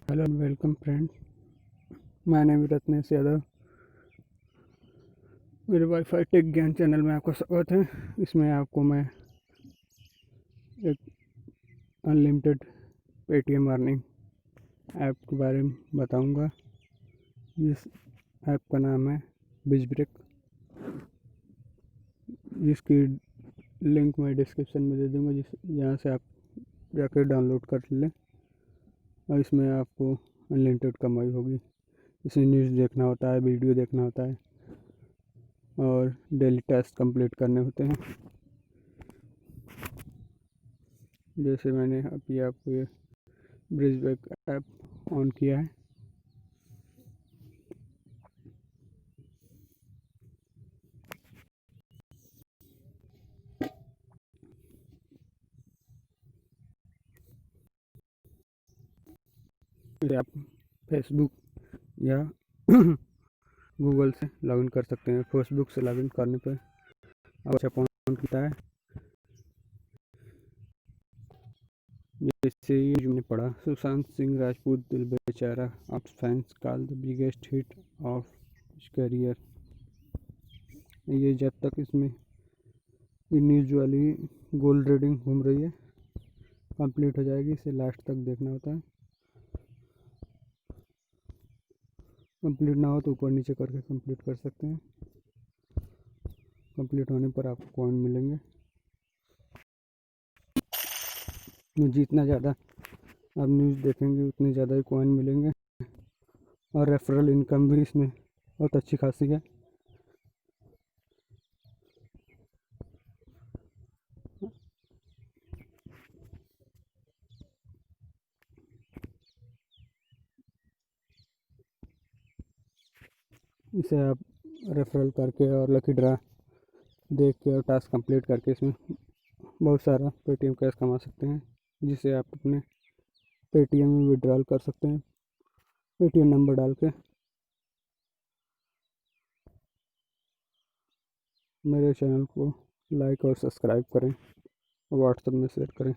Hello and welcome friends, my name is Ratnesh Yadav. मेरे wifi take ज्ञान channel में आपका स्वागत है। इसमें आपको मैं एक अनलिमिटेड पेटीएम अर्निंग ऐप के बारे में बताऊंगा। जिस ऐप का नाम है बिजब्रेक, जिसकी लिंक मैं डिस्क्रिप्शन में दे दूंगा, जहाँ से आप जाकर डाउनलोड कर लें। और इसमें आपको अनलिमिटेड कमाई होगी। इसमें न्यूज़ देखना होता है, वीडियो देखना होता है और डेली टास्क कंप्लीट करने होते हैं। जैसे मैंने अभी आपको ये बिजब्रेक ऐप ऑन किया है। फिर आप फेसबुक या गूगल से लॉगिन कर सकते हैं। फेसबुक से लॉगिन करने पर अच्छा अकाउंट होता है। जैसे ये हमने पढ़ा, सुशांत सिंह राजपूत दिल बेचारा of fans call the biggest hit of his career. ये जब तक इसमें न्यूज़ वाली गोल्ड रीडिंग घूम रही है, कंप्लीट हो जाएगी। इसे लास्ट तक देखना होता है। कंप्लीट ना हो तो ऊपर नीचे करके कंप्लीट कर सकते हैं। कंप्लीट होने पर आपको कॉइन मिलेंगे। जितना ज़्यादा आप न्यूज़ देखेंगे उतने ज़्यादा ही कॉइन मिलेंगे। और रेफरल इनकम भी इसमें बहुत अच्छी खासी है। इसे आप रेफरल करके और लकी ड्रा देख के और टास्क कंप्लीट करके इसमें बहुत सारा पेटीएम कैश कमा सकते हैं, जिसे आप अपने पेटीएम में विड्रॉल कर सकते हैं पेटीएम नंबर डाल के। मेरे चैनल को लाइक और सब्सक्राइब करें और व्हाट्सएप में शेयर करें।